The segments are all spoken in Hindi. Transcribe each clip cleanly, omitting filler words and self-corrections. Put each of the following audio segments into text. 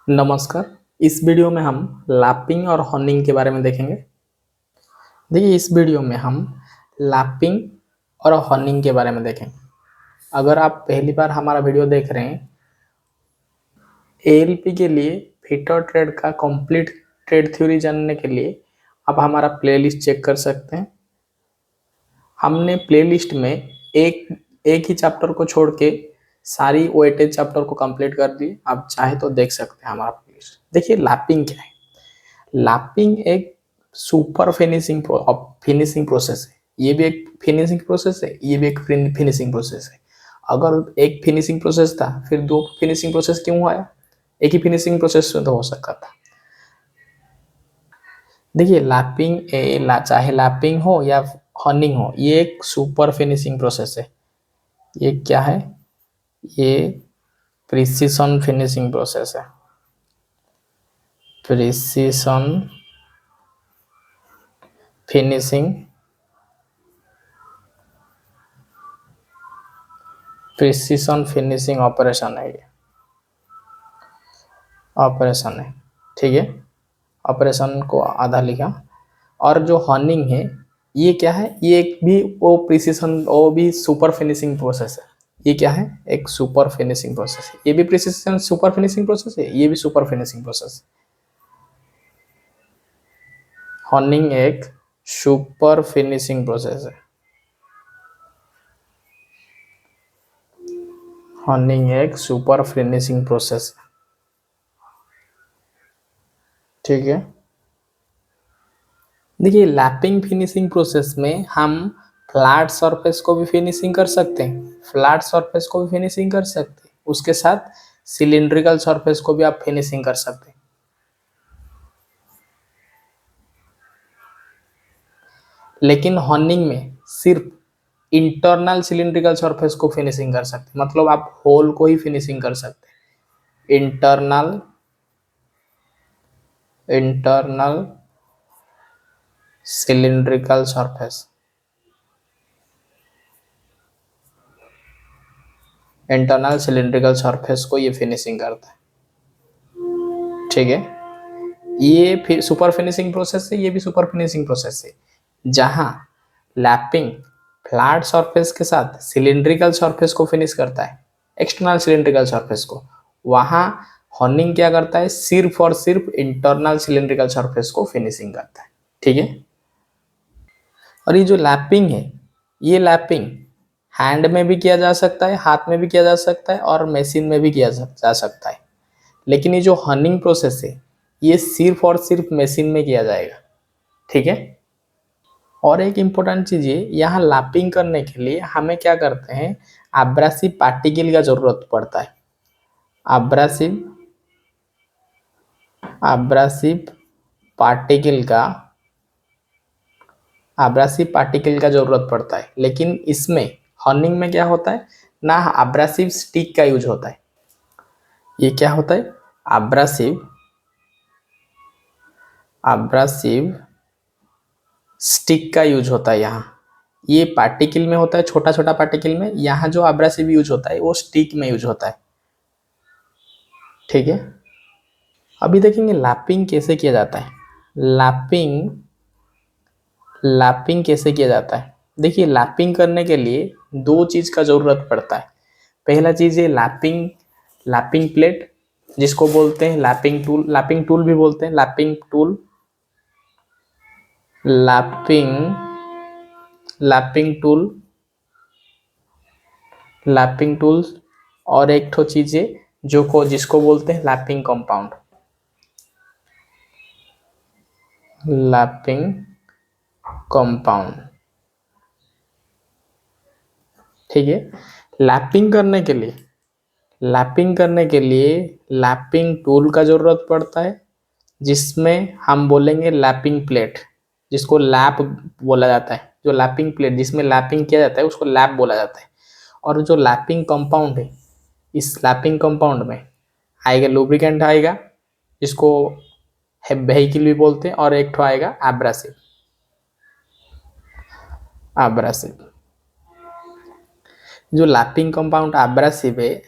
नमस्कार। इस वीडियो में हम लैपिंग और हॉर्निंग के बारे में देखेंगे। देखिए, इस वीडियो में हम लैपिंग और हॉर्निंग के बारे में देखेंगे। अगर आप पहली बार हमारा वीडियो देख रहे हैं, एएलपी के लिए फिटर ट्रेड का कंप्लीट ट्रेड थ्योरी जानने के लिए आप हमारा प्लेलिस्ट चेक कर सकते हैं। हमने प्लेलिस्ट में एक एक ही चैप्टर को छोड़ के सारी वेटेज चैप्टर को कंप्लीट कर दी। आप चाहे तो देख सकते हैं हमारा प्लेलिस्ट। देखिए, लैपिंग क्या है। लैपिंग एक सुपर फिनिशिंग प्रोसेस है। ये भी एक फिनिशिंग प्रोसेस है, ये भी एक फिनिशिंग प्रोसेस है। अगर एक फिनिशिंग प्रोसेस था, फिर दो फिनिशिंग प्रोसेस क्यों आया? एक ही फिनिशिंग प्रोसेस में तो हो सकता था। देखिए, चाहे लैपिंग हो या हॉर्निंग हो, ये एक सुपर फिनिशिंग प्रोसेस है। ये क्या है? ये प्रिसिशन फिनिशिंग प्रोसेस है। Precision finishing precision finishing operation है। ये ऑपरेशन है, ठीक है। ऑपरेशन को आधा लिखा। और जो हॉर्निंग है, ये क्या है? ये एक भी वो प्रिसिशन, वो भी सुपर फिनिशिंग प्रोसेस है। ये क्या है? एक सुपर फिनिशिंग प्रोसेस है। ये भी प्रिसिशन सुपर फिनिशिंग प्रोसेस है, ये भी सुपर फिनिशिंग प्रोसेस है। हॉर्निंग एक सुपर फिनिशिंग प्रोसेस है। हॉर्निंग एक सुपर फिनिशिंग प्रोसेस है, ठीक है। देखिए, लैपिंग फिनिशिंग प्रोसेस में हम फ्लैट सरफेस को भी फिनिशिंग कर सकते हैं, फ्लैट सरफेस को भी फिनिशिंग कर सकते हैं, उसके साथ सिलिंड्रिकल सरफेस को भी आप फिनिशिंग कर सकते हैं। लेकिन हॉर्निंग में सिर्फ इंटरनल सिलिंड्रिकल सरफेस को फिनिशिंग कर सकते हैं, मतलब आप होल को ही फिनिशिंग कर सकते हैं। Internal internal cylindrical surface, internal cylindrical surface को ये फिनिशिंग करता है, ठीक है। ये फिर सुपर फिनिशिंग प्रोसेस है, ये भी सुपर फिनिशिंग प्रोसेस है। जहां लैपिंग फ्लैट सरफेस के साथ सिलिंड्रिकल सरफेस को फिनिश करता है, एक्सटर्नल सिलिंड्रिकल सरफेस को, वहां हॉर्निंग क्या करता है? सिर्फ और सिर्फ इंटरनल सिलिंड्रिकल सरफेस को फिनिशिंग करता है, ठीक है। और ये जो लैपिंग है, ये लैपिंग हैंड में भी किया जा सकता है, हाथ में भी किया जा सकता है, और मशीन में भी किया जा सकता है। लेकिन ये जो हर्निंग प्रोसेस है, ये सिर्फ और सिर्फ मशीन में किया जाएगा, ठीक है। और एक इम्पोर्टेंट चीज है, यहाँ लैपिंग करने के लिए हमें क्या करते हैं? एब्रेसिव पार्टिकल का जरूरत पड़ता है। एब्रेसिव एब्रेसिव पार्टिकल का एब्रेसिव पार्टिकल का जरूरत पड़ता है। लेकिन इसमें हर्निंग में क्या होता है ना? एब्रेसिव स्टिक का यूज होता है। ये क्या होता है? एब्रेसिव एब्रेसिव स्टिक का यूज होता है। यहाँ ये पार्टिकल में होता है, छोटा छोटा पार्टिकल में। यहाँ जो एब्रेसिव यूज होता है वो स्टिक में यूज होता है, ठीक है। अभी देखेंगे लैपिंग कैसे किया जाता है। लैपिंग लैपिंग कैसे किया जाता है? देखिए, लैपिंग करने के लिए दो चीज का जरूरत पड़ता है। पहला चीज है लैपिंग लैपिंग प्लेट, जिसको बोलते हैं लैपिंग टूल भी बोलते हैं। Lapping lapping tool lapping tools. और एक ठो चीज है जिसको बोलते हैं लैपिंग कंपाउंड। लैपिंग कंपाउंड, ठीक है। लैपिंग करने के लिए लैपिंग करने के लिए लैपिंग टूल का जरूरत पड़ता है, जिसमें हम बोलेंगे लैपिंग प्लेट, जिसको लैप बोला जाता है। जो लैपिंग प्लेट जिसमें लैपिंग किया जाता है उसको लैप बोला जाता है। और जो लैपिंग कंपाउंड है, इस लैपिंग कंपाउंड में आएगा लुब्रिकेंट आएगा, जिसको वेहिकल भी बोलते हैं, और एक ठो आएगा एब्रेसिव। जो लैपिंग कंपाउंड एब्रेसिव है,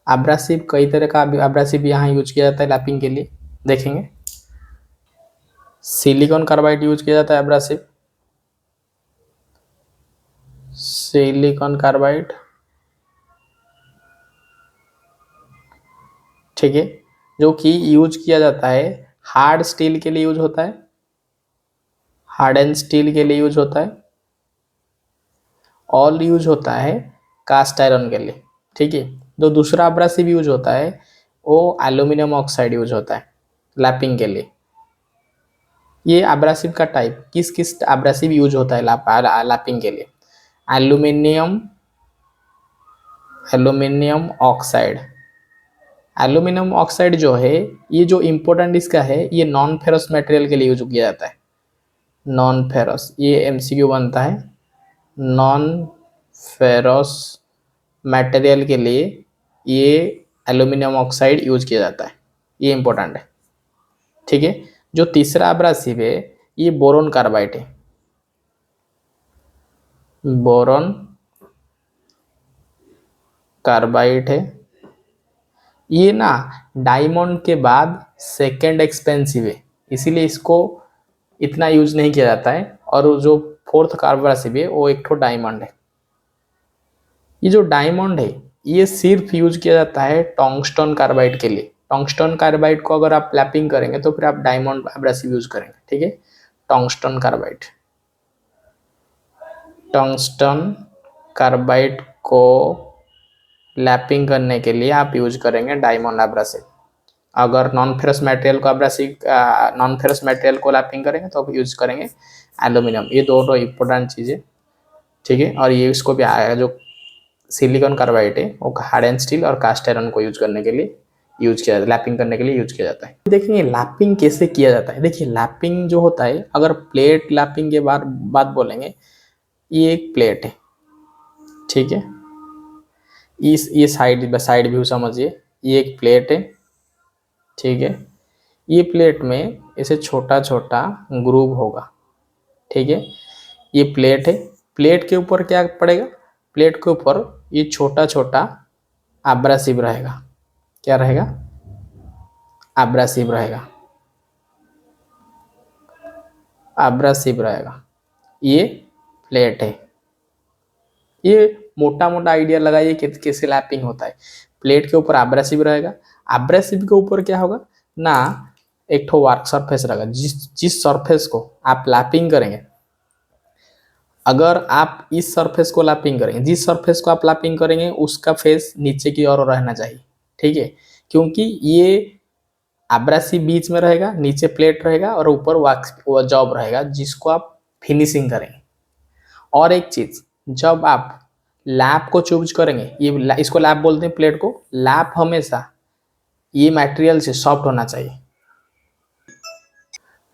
एब्रासिव, कई तरह का एब्रासिव यहाँ यूज किया जाता है लैपिंग के लिए, देखेंगे। सिलिकॉन कार्बाइड यूज किया जाता है एब्रासिव, सिलिकॉन कार्बाइड, ठीक है, जो कि यूज किया जाता है हार्ड स्टील के लिए यूज होता है, हार्ड एंड स्टील के लिए यूज होता है, ऑल यूज होता है कास्ट आयरन के लिए, ठीक है। जो दूसरा एब्रासिव यूज होता है वो एल्यूमिनियम ऑक्साइड यूज होता है लैपिंग के लिए। ये एब्रासिव का टाइप, किस किस एब्रासिव यूज होता है लैपिंग के लिए? Aluminium, aluminium oxide, aluminium oxide जो है ये जो इम्पोर्टेंट इसका है, ये नॉन फेरस मटेरियल के लिए यूज किया जाता है, नॉन फेरस, ये एमसीक्यू बनता है, नॉन फेरस मटेरियल के लिए ये एल्यूमिनियम ऑक्साइड यूज किया जाता है, ये इंपॉर्टेंट है, ठीक है। जो तीसरा एब्रासिव है ये बोरोन कार्बाइड है, बोरोन कार्बाइड है, ये ना डायमंड के बाद सेकेंड एक्सपेंसिव है, इसीलिए इसको इतना यूज नहीं किया जाता है। और जो फोर्थ कार्बासिव है वो एक ठो डायमंड है। ये जो डायमंड है ये सिर्फ यूज किया जाता है टंगस्टन कार्बाइड के लिए। टंगस्टन कार्बाइड को अगर आप लैपिंग करेंगे तो फिर आप डायमंड एब्रेसिव यूज करेंगे, ठीक है। टंगस्टन कार्बाइड, टंगस्टन कार्बाइड को लैपिंग करने के लिए आप यूज करेंगे डायमंड एब्रेसिव। अगर नॉन फेरस मटेरियल को एब्रेसिव, नॉन फेरस मटेरियल को लैपिंग करेंगे तो आप यूज करेंगे एल्यूमिनियम। ये दोनों इंपॉर्टेंट चीज़ें, ठीक है। और ये इसको भी आएगा, जो सिलिकॉन कार्बाइड है वो हार्ड एंड स्टील और कास्ट आयरन को यूज करने के लिए यूज किया, लैपिंग करने के लिए यूज किया जाता है। देखेंगे लैपिंग कैसे किया जाता है। देखिए लैपिंग जो होता है, अगर प्लेट लैपिंग के बात बोलेंगे, ये एक प्लेट है, ठीक है, ये साइड व्यू समझिए, ये एक प्लेट है, ठीक है। ये प्लेट में ऐसे छोटा छोटा ग्रूव होगा, ठीक है। ये प्लेट है, प्लेट के ऊपर क्या पड़ेगा? प्लेट के ऊपर ये छोटा छोटा एब्रेसिव रहेगा। क्या रहेगा? एब्रेसिव रहेगा, एब्रेसिव रहेगा। ये प्लेट है। ये मोटा मोटा आइडिया लगाइए कि कैसे लैपिंग होता है। प्लेट के ऊपर एब्रेसिव रहेगा, एब्रेसिव के ऊपर क्या होगा ना, एक ठो वर्क सरफेस रहेगा। जिस सरफेस को आप लैपिंग करेंगे, अगर आप इस सरफेस को लैपिंग करेंगे, जिस सरफेस को आप लैपिंग करेंगे उसका फेस नीचे की ओर रहना चाहिए, ठीक है। क्योंकि ये एब्रेसिव बीच में रहेगा, नीचे प्लेट रहेगा और ऊपर वॉक्स जॉब रहेगा जिसको आप फिनिशिंग करेंगे। और एक चीज, जब आप लैप को चूज करेंगे, ये इसको लैप बोलते हैं प्लेट को, लैप हमेशा ये मटेरियल से सॉफ्ट होना चाहिए।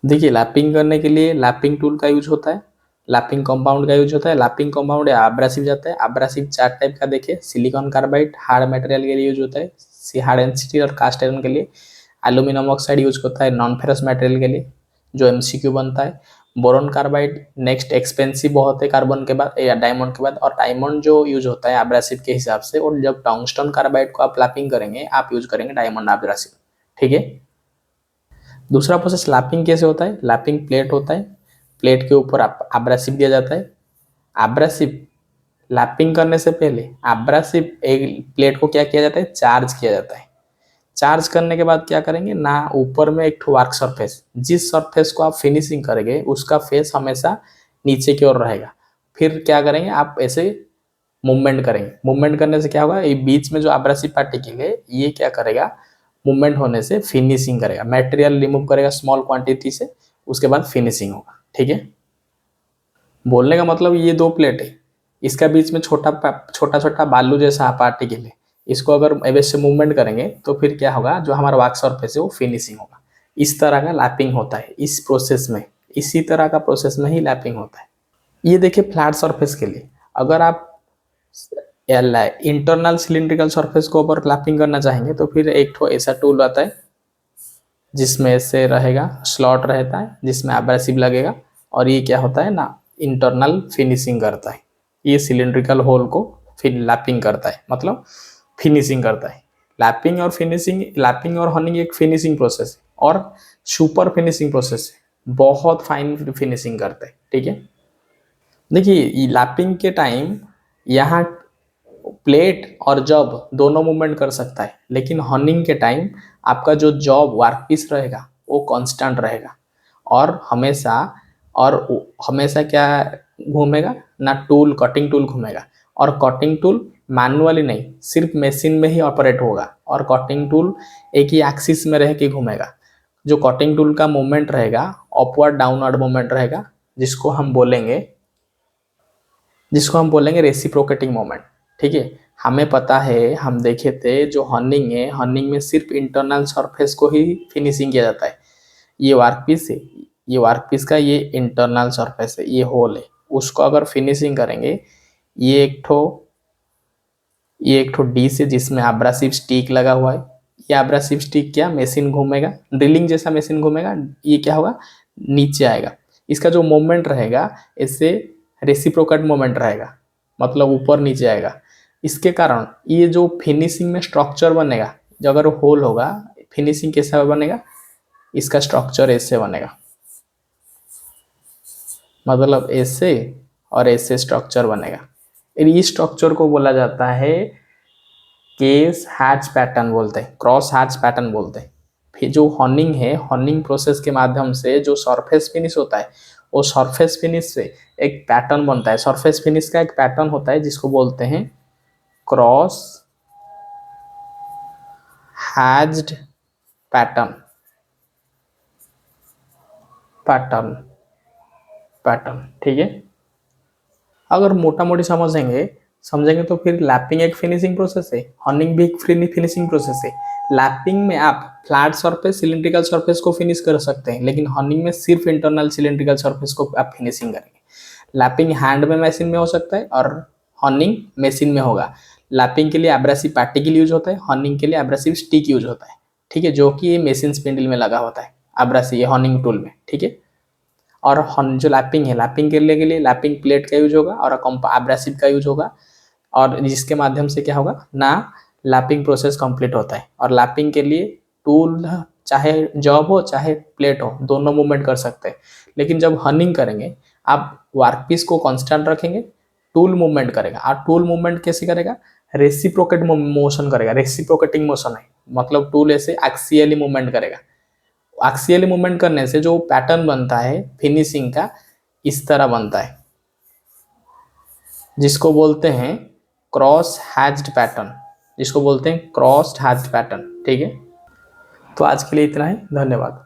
देखिए लैपिंग करने के लिए लैपिंग टूल का यूज होता है, लैपिंग कंपाउंड का यूज होता है। लैपिंग कंपाउंड या एब्रेसिव जाता है। एब्रेसिव 4 टाइप का देखिए, सिलिकॉन कार्बाइड हार्ड मटेरियल के लिए यूज होता है, हार्ड एंड स्टील और कास्ट आयरन के लिए। एल्यूमिनियम ऑक्साइड यूज होता है नॉन फेरस मटेरियल के लिए, जो एमसीक्यू बनता है। बोरोन कार्बाइड नेक्स्ट एक्सपेंसिव बहुत है कार्बन के बाद या डायमंड के बाद। और डायमंड जो यूज होता है एब्रेसिव के हिसाब से, और जब टंगस्टन कार्बाइड को आप लैपिंग करेंगे आप यूज करेंगे डायमंड एब्रेसिव, ठीक है। दूसरा प्रोसेस लैपिंग कैसे होता है? लैपिंग प्लेट होता है, प्लेट के ऊपर एब्रेसिव दिया जाता है। एब्रेसिव लैपिंग करने से पहले एब्रेसिव एक प्लेट को क्या किया जाता है? चार्ज किया जाता है। चार्ज करने के बाद क्या करेंगे ना, ऊपर में एक वर्क सरफेस, जिस सरफेस को आप फिनिशिंग करेंगे उसका फेस हमेशा नीचे की ओर रहेगा। फिर क्या करेंगे, आप ऐसे मूवमेंट करेंगे। मूवमेंट करने से क्या होगा, ये बीच में जो एब्रेसिव पार्टिकल है ये क्या करेगा, मूवमेंट होने से फिनिशिंग करेगा, मटेरियल रिमूव करेगा स्मॉल क्वांटिटी से, उसके बाद फिनिशिंग होगा, ठीक है। बोलने का मतलब ये 2 प्लेट है, इसका बीच में छोटा छोटा बालू जैसा पार्टिकल है, इसको अगर ऐसे मूवमेंट करेंगे तो फिर क्या होगा, जो हमारा वर्क सरफेस है वो फिनिशिंग होगा। इस तरह का लैपिंग होता है इस प्रोसेस में, इसी तरह का प्रोसेस में ही लैपिंग होता है। ये देखिए फ्लैट सरफेस के लिए, अगर आप इंटरनल सिलिंड्रिकल सरफेस को ऊपर लैपिंग करना चाहेंगे तो फिर एक ठो ऐसा टूल आता है जिसमें से रहेगा, स्लॉट रहता है जिसमें एब्रेसिव लगेगा, और ये क्या होता है ना, इंटरनल फिनिशिंग करता है। ये सिलिंड्रिकल होल को फिर लैपिंग करता है, मतलब फिनिशिंग करता है। लैपिंग और हनिंग एक फिनिशिंग प्रोसेस है और सुपर फिनिशिंग प्रोसेस है, बहुत फाइन फिनिशिंग करते हैं। ठीक है, देखिए लैपिंग के टाइम यहाँ प्लेट और जॉब दोनों मूवमेंट कर सकता है, लेकिन हर्निंग के टाइम आपका जो जॉब वर्कपीस रहेगा वो कांस्टेंट रहेगा और हमेशा क्या घूमेगा ना, टूल कटिंग टूल घूमेगा। और कटिंग टूल मैनुअली नहीं, सिर्फ मशीन में ही ऑपरेट होगा और कटिंग टूल एक ही एक्सिस में रह के घूमेगा। जो कटिंग टूल का मूवमेंट रहेगा अपवर्ड डाउनवर्ड मूवमेंट रहेगा, जिसको हम बोलेंगे रेसिप्रोकेटिंग मोमेंट। ठीक है, हमें पता है, हम देखे थे जो हर्निंग है, हर्निंग में सिर्फ इंटरनल सरफेस को ही फिनिशिंग किया जाता है। ये वर्कपीस है, ये वर्कपीस का ये इंटरनल सरफेस है, ये होल है, उसको अगर फिनिशिंग करेंगे, ये एक ठो डिश है जिसमें एब्रेसिव स्टिक लगा हुआ है। ये एब्रेसिव स्टिक क्या, मशीन घूमेगा, ड्रिलिंग जैसा मशीन घूमेगा, ये क्या होगा, नीचे आएगा। इसका जो मोमेंट रहेगा इससे रेसिप्रोकेट मोमेंट रहेगा, मतलब ऊपर नीचे आएगा। इसके कारण ये जो फिनिशिंग में स्ट्रक्चर बनेगा, जो अगर होल होगा, फिनिशिंग कैसा बनेगा, इसका स्ट्रक्चर ऐसे बनेगा, मतलब ऐसे और ऐसे स्ट्रक्चर बनेगा। इस स्ट्रक्चर को बोला जाता है केस हैच पैटर्न बोलते हैं, क्रॉस हैच पैटर्न बोलते हैं। फिर जो हर्निंग है, हर्निंग प्रोसेस के माध्यम से जो सरफेस फिनिश होता है, वो सरफेस फिनिश से एक पैटर्न बनता है। सरफेस फिनिश का एक पैटर्न होता है जिसको बोलते हैं cross hatched pattern pattern pattern ठीक है, अगर मोटा मोटी समझेंगे तो फिर लैपिंग एक फिनिशिंग प्रोसेस है, हर्निंग भी एक फिनिशिंग प्रोसेस है। लैपिंग में आप फ्लैट सरफेस, सिलिंड्रिकल सरफेस को फिनिश कर सकते हैं, लेकिन हर्निंग में सिर्फ इंटरनल सिलिंड्रिकल सरफेस को आप फिनिशिंग करेंगे। लैपिंग हैंड में, मशीन में हो सकता है और हर्निंग मशीन में होगा। लैपिंग के लिए एब्रेसिव पार्टिकल यूज होता है, हर्निंग के लिए एब्रेसिव स्टिक यूज होता है। ठीक है, जो कि ये मशीन स्पिंडल में लगा होता है, एब्रेसिव हर्निंग टूल में। ठीक है, और जो लैपिंग है, लैपिंग के लिए लैपिंग प्लेट का यूज होगा और एब्रेसिव का यूज होगा, और जिसके माध्यम से क्या होगा ना, लैपिंग प्रोसेस कंप्लीट होता है। और लैपिंग के लिए टूल चाहे जॉब हो चाहे प्लेट हो, दोनों मूवमेंट कर सकते हैं। लेकिन जब हर्निंग करेंगे, आप वर्कपीस को कांस्टेंट रखेंगे, टूल मूवमेंट करेगा। और टूल मूवमेंट कैसे करेगा, रेसिप्रोकेट मोशन करेगा, रेसिप्रोकेटिंग मोशन है, मतलब टूल ऐसे एक्सियली मूवमेंट करेगा। एक्सियली मूवमेंट करने से जो पैटर्न बनता है फिनिशिंग का, इस तरह बनता है, जिसको बोलते हैं क्रॉस हैच्ड पैटर्न, जिसको बोलते हैं क्रॉस हैच्ड पैटर्न। ठीक है, तो आज के लिए इतना ही, धन्यवाद।